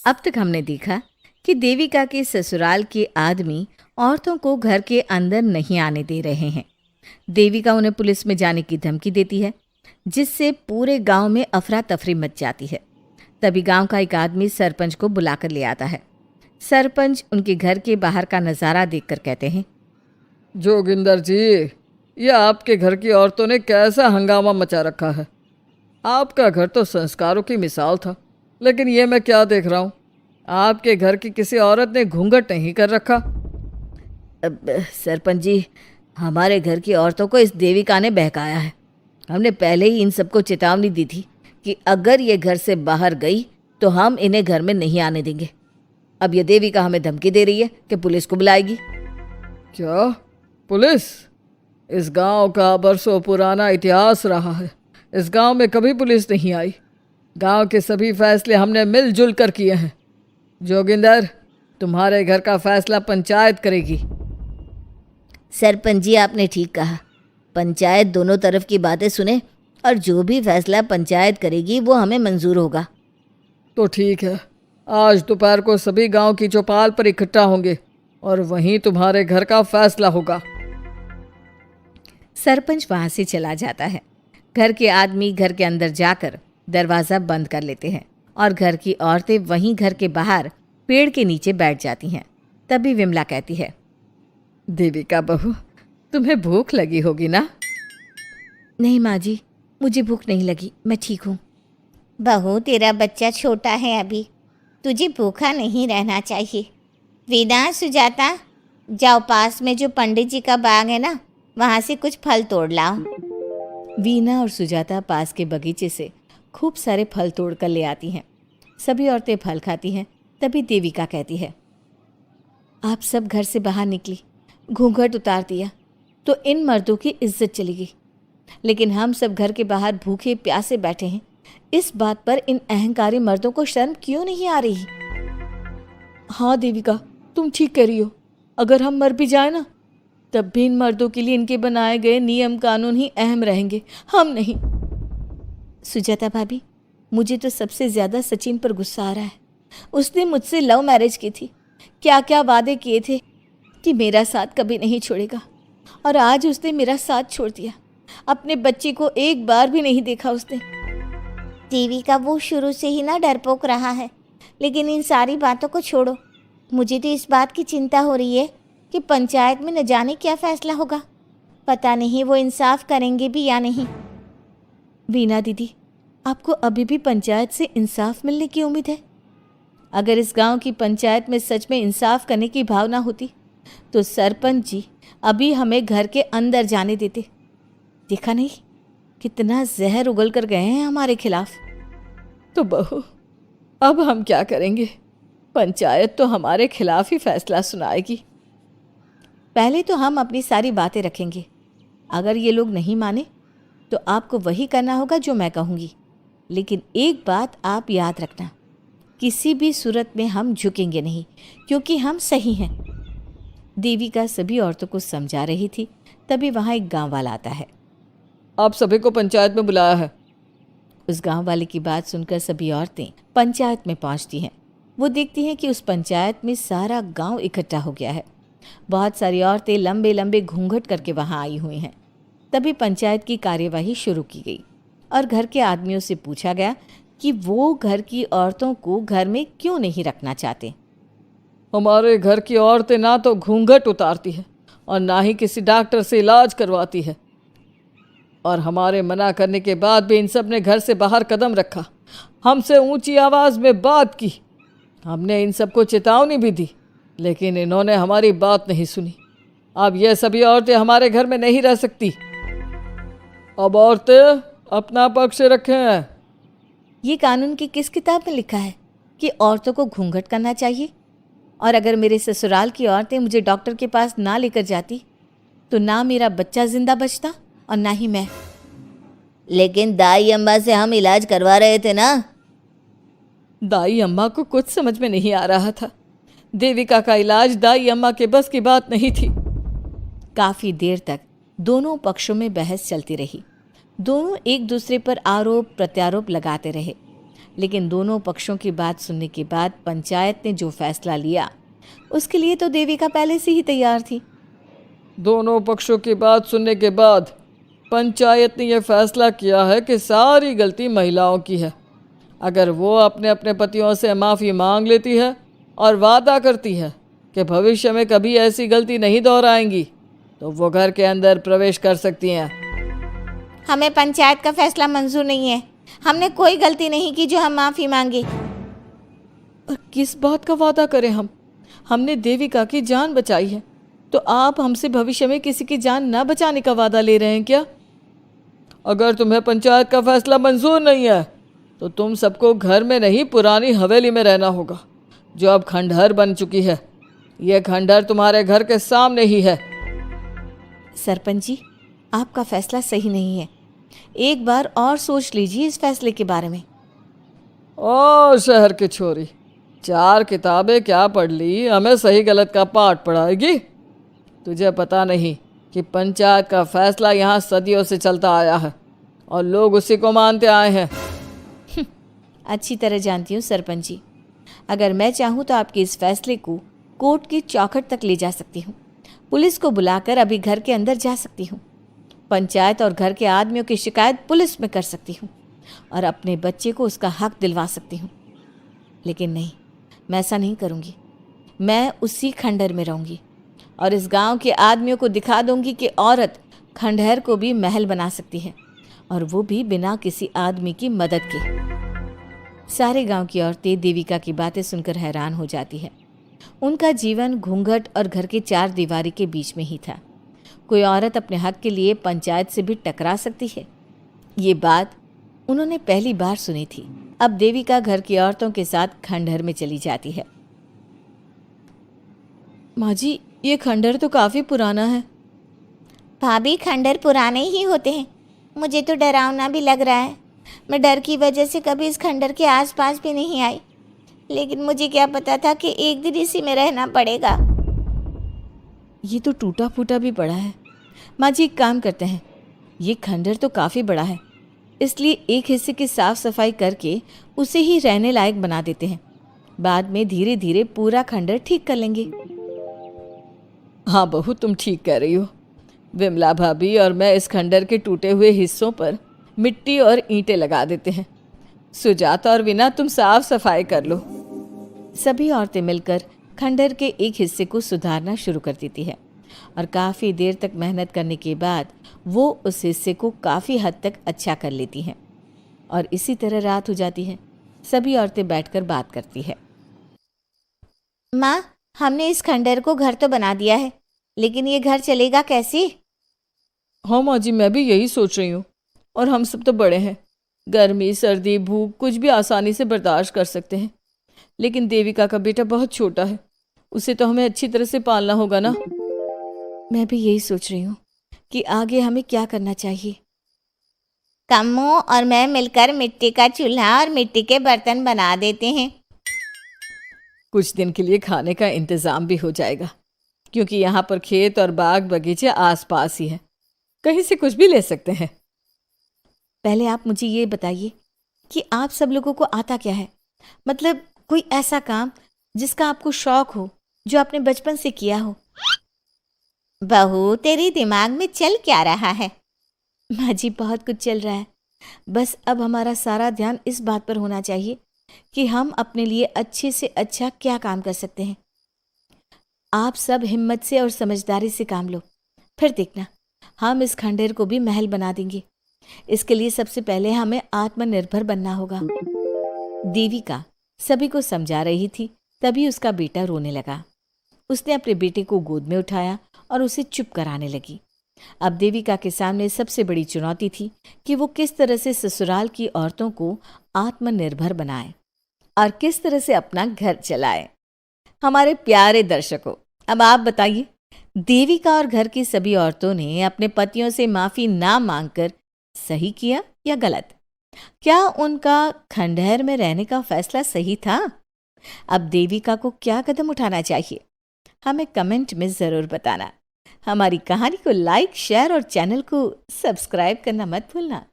अब तक हमने देखा कि देविका के ससुराल के आदमी औरतों को घर के अंदर नहीं आने दे रहे हैं। देविका उन्हें पुलिस में जाने की धमकी देती है, जिससे पूरे गांव में अफरा तफरी मच जाती है। तभी गांव का एक आदमी सरपंच को बुलाकर ले आता है। सरपंच उनके घर के बाहर का नज़ारा देखकर कहते हैं, जोगिंदर जी, ये आपके घर की औरतों ने कैसा हंगामा मचा रखा है। आपका घर तो संस्कारों की मिसाल था, लेकिन ये मैं क्या देख रहा हूँ, आपके घर की किसी औरत ने घूंघट नहीं कर रखा। सरपंच जी, हमारे घर की औरतों को इस देविका ने बहकाया है। हमने पहले ही इन सबको चेतावनी दी थी कि अगर ये घर से बाहर गई तो हम इन्हें घर में नहीं आने देंगे। अब ये देविका हमें धमकी दे रही है कि पुलिस को बुलाएगी। क्या पुलिस? इस गांव का बरसों पुराना इतिहास रहा है। इस गांव में कभी पुलिस नहीं आई। गांव के सभी फैसले हमने मिलजुल कर किए हैं। जोगिंदर, तुम्हारे घर का फैसला पंचायत करेगी। सरपंच जी, आपने ठीक कहा। पंचायत दोनों तरफ की बातें सुने और जो भी फैसला पंचायत करेगी वो हमें मंजूर होगा। तो ठीक है, आज दोपहर को सभी गांव की चौपाल पर इकट्ठा होंगे और वहीं तुम्हारे घर का फैसला होगा। सरपंच वहां से चला जाता है। घर के आदमी घर के अंदर जाकर दरवाज़ा बंद कर लेते हैं और घर की औरतें वहीं घर के बाहर पेड़ के नीचे बैठ जाती हैं। तभी विमला कहती है, देविका बहू, तुम्हें भूख लगी होगी ना? नहीं माँ जी, मुझे भूख नहीं लगी, मैं ठीक हूँ। बहू, तेरा बच्चा छोटा है अभी, तुझे भूखा नहीं रहना चाहिए। वीना, सुजाता, जाओ पास में जो पंडित जी का बाग है ना, वहाँ से कुछ फल तोड़ लाओ। वीना और सुजाता पास के बगीचे से खूब सारे फल तोड़ कर ले आती हैं। सभी औरतें फल खाती हैं। तभी देविका कहती है, आप सब घर से बाहर निकली, घूंघट उतार दिया तो इन मर्दों की इज्जत चली गई, लेकिन हम सब घर के बाहर भूखे प्यासे बैठे हैं। इस बात पर इन अहंकारी मर्दों को शर्म क्यों नहीं आ रही? हाँ देविका, तुम ठीक कह रही हो। अगर हम मर भी जाए ना, तब भी इन मर्दों के लिए इनके बनाए गए नियम कानून ही अहम रहेंगे, हम नहीं। सुजाता भाभी, मुझे तो सबसे ज़्यादा सचिन पर गुस्सा आ रहा है। उसने मुझसे लव मैरिज की थी, क्या क्या वादे किए थे कि मेरा साथ कभी नहीं छोड़ेगा, और आज उसने मेरा साथ छोड़ दिया। अपने बच्चे को एक बार भी नहीं देखा उसने। देविका, वो शुरू से ही ना डरपोक रहा है, लेकिन इन सारी बातों को छोड़ो। मुझे तो इस बात की चिंता हो रही है कि पंचायत में न जाने क्या फैसला होगा। पता नहीं वो इंसाफ करेंगे भी या नहीं। वीना दीदी, आपको अभी भी पंचायत से इंसाफ मिलने की उम्मीद है? अगर इस गांव की पंचायत में सच में इंसाफ करने की भावना होती तो सरपंच जी अभी हमें घर के अंदर जाने देते। देखा नहीं कितना जहर उगल कर गए हैं हमारे खिलाफ। तो बहू, अब हम क्या करेंगे? पंचायत तो हमारे खिलाफ ही फैसला सुनाएगी। पहले तो हम अपनी सारी बातें रखेंगे। अगर ये लोग नहीं माने तो आपको वही करना होगा जो मैं कहूँगी। लेकिन एक बात आप याद रखना, किसी भी सूरत में हम झुकेंगे नहीं, क्योंकि हम सही हैं। देविका सभी औरतों को समझा रही थी। तभी वहाँ एक गांव वाला आता है। आप सभी को पंचायत में बुलाया है। उस गांव वाले की बात सुनकर सभी औरतें पंचायत में पहुंचती हैं। वो देखती हैं कि उस पंचायत में सारा गांव इकट्ठा हो गया है। बहुत सारी औरतें लंबे लंबे घूंघट करके वहां आई हुई हैं। तभी पंचायत की कार्यवाही शुरू की गई और घर के आदमियों से पूछा गया कि वो घर की औरतों को घर में क्यों नहीं रखना चाहते। हमारे घर की औरतें ना तो घूंघट उतारती है और ना ही किसी डॉक्टर से इलाज करवाती है, और हमारे मना करने के बाद भी इन सब ने घर से बाहर कदम रखा, हमसे ऊंची आवाज़ में बात की। हमने इन सबको चेतावनी भी दी, लेकिन इन्होंने हमारी बात नहीं सुनी। अब ये सभी औरतें हमारे घर में नहीं रह सकती। अब औरतें अपना पक्ष रखें। ये कानून की किस किताब में लिखा है कि औरतों को घूंघट करना चाहिए? और अगर मेरे ससुराल की औरतें मुझे डॉक्टर के पास ना लेकर जाती तो ना मेरा बच्चा जिंदा बचता और ना ही मैं। लेकिन दाई अम्मा से हम इलाज करवा रहे थे ना। दाई अम्मा को कुछ समझ में नहीं आ रहा था। देविका का इलाज दाई अम्मा के बस की बात नहीं थी। काफ़ी देर तक दोनों पक्षों में बहस चलती रही। दोनों एक दूसरे पर आरोप प्रत्यारोप लगाते रहे। लेकिन दोनों पक्षों की बात सुनने के बाद पंचायत ने जो फैसला लिया उसके लिए तो देविका पहले से ही तैयार थी। दोनों पक्षों की बात सुनने के बाद पंचायत ने यह फैसला किया है कि सारी गलती महिलाओं की है। अगर वो अपने अपने पतियों से माफ़ी मांग लेती है और वादा करती है कि भविष्य में कभी ऐसी गलती नहीं दोहराएंगी तो वो घर के अंदर प्रवेश कर सकती हैं। हमें पंचायत का फैसला मंजूर नहीं है। हमने कोई गलती नहीं की जो हम माफ़ी मांगे। और किस बात का वादा करें हम? हमने देविका की जान बचाई है, तो आप हमसे भविष्य में किसी की जान न बचाने का वादा ले रहे हैं क्या? अगर तुम्हें पंचायत का फैसला मंजूर नहीं है तो तुम सबको घर में नहीं पुरानी हवेली में रहना होगा जो अब खंडहर बन चुकी है। यह खंडहर तुम्हारे घर के सामने ही है। सरपंच जी, आपका फैसला सही नहीं है। एक बार और सोच लीजिए इस फैसले के बारे में। ओ शहर की छोरी, 4 किताबें क्या पढ़ ली, हमें सही गलत का पाठ पढ़ाएगी? तुझे पता नहीं कि पंचायत का फैसला यहाँ सदियों से चलता आया है और लोग उसी को मानते आए हैं। अच्छी तरह जानती हूँ सरपंच जी। अगर मैं चाहूँ तो आपके इस फैसले को कोर्ट की चौखट तक ले जा सकती हूँ। पुलिस को बुलाकर अभी घर के अंदर जा सकती हूँ। पंचायत और घर के आदमियों की शिकायत पुलिस में कर सकती हूँ और अपने बच्चे को उसका हक दिलवा सकती हूँ। लेकिन नहीं, मैं ऐसा नहीं करूँगी। मैं उसी खंडहर में रहूँगी और इस गांव के आदमियों को दिखा दूंगी कि औरत खंडहर को भी महल बना सकती है, और वो भी बिना किसी आदमी की मदद के। सारे गांव की औरतें देविका की बातें सुनकर हैरान हो जाती है। उनका जीवन घूंघट और घर की 4 दीवारी के बीच में ही था। कोई औरत अपने हक के लिए पंचायत से भी टकरा सकती है, ये बात उन्होंने पहली बार सुनी थी। अब देविका घर की औरतों के साथ खंडहर में चली जाती है। माँ जी, ये खंडहर तो काफ़ी पुराना है। भाभी, खंडहर पुराने ही होते हैं। मुझे तो डरावना भी लग रहा है। मैं डर की वजह से कभी इस खंडहर के आसपास भी नहीं आई, लेकिन मुझे क्या पता था कि एक दिन इसी में रहना पड़ेगा। ये तो टूटा फूटा भी पड़ा है। माँ जी, एक काम करते हैं, ये खंडहर तो काफ़ी बड़ा है, इसलिए एक हिस्से की साफ सफाई करके उसे ही रहने लायक बना देते हैं। बाद में धीरे धीरे पूरा खंडहर ठीक कर लेंगे। हाँ बहू, तुम ठीक कह रही हो। विमला भाभी और मैं इस खंडहर के टूटे हुए हिस्सों पर मिट्टी और ईंटें लगा देते हैं। सुजाता और वीना, तुम साफ सफाई कर लो। सभी औरतें मिलकर खंडहर के एक हिस्से को सुधारना शुरू कर देती है और काफ़ी देर तक मेहनत करने के बाद वो उस हिस्से को काफ़ी हद तक अच्छा कर लेती हैं। और इसी तरह रात हो जाती है। सभी औरतें बैठकर बात करती है। माँ, हमने इस खंडहर को घर तो बना दिया है, लेकिन ये घर चलेगा कैसे? हाँ माँ जी, मैं भी यही सोच रही हूँ। और हम सब तो बड़े हैं, गर्मी सर्दी भूख कुछ भी आसानी से बर्दाश्त कर सकते हैं, लेकिन देविका का बेटा बहुत छोटा है, उसे तो हमें अच्छी तरह से पालना होगा ना। मैं भी यही सोच रही हूँ कि आगे हमें क्या करना चाहिए। कम्मो और मैं मिलकर मिट्टी का चूल्हा और मिट्टी के बर्तन बना देते हैं। कुछ दिन के लिए खाने का इंतज़ाम भी हो जाएगा, क्योंकि यहाँ पर खेत और बाग बगीचे आसपास ही है, कहीं से कुछ भी ले सकते हैं। पहले आप मुझे ये बताइए कि आप सब लोगों को आता क्या है? मतलब कोई ऐसा काम जिसका आपको शौक हो, जो आपने बचपन से किया हो। बहू, तेरे दिमाग में चल क्या रहा है? माँ जी, बहुत कुछ चल रहा है। बस अब हमारा सारा ध्यान इस बात पर होना चाहिए कि हम अपने लिए अच्छे से अच्छा क्या काम कर सकते हैं। आप सब हिम्मत से और समझदारी से काम लो, फिर देखना हम इस खंडहर को भी महल बना देंगे। इसके लिए सबसे पहले हमें आत्मनिर्भर बनना होगा। देविका सभी को समझा रही थी, तभी उसका बेटा रोने लगा। उसने अपने बेटे को गोद में उठाया और उसे चुप कराने लगी। अब देविका के सामने सबसे बड़ी चुनौती थी कि वो किस तरह से ससुराल की औरतों को आत्मनिर्भर बनाए और किस तरह से अपना घर चलाए। हमारे प्यारे दर्शकों, अब आप बताइए, देविका और घर की सभी औरतों ने अपने पतियों से माफ़ी ना मांगकर सही किया या गलत? क्या उनका खंडहर में रहने का फैसला सही था? अब देविका को क्या कदम उठाना चाहिए, हमें कमेंट में ज़रूर बताना। हमारी कहानी को लाइक, शेयर और चैनल को सब्सक्राइब करना मत भूलना।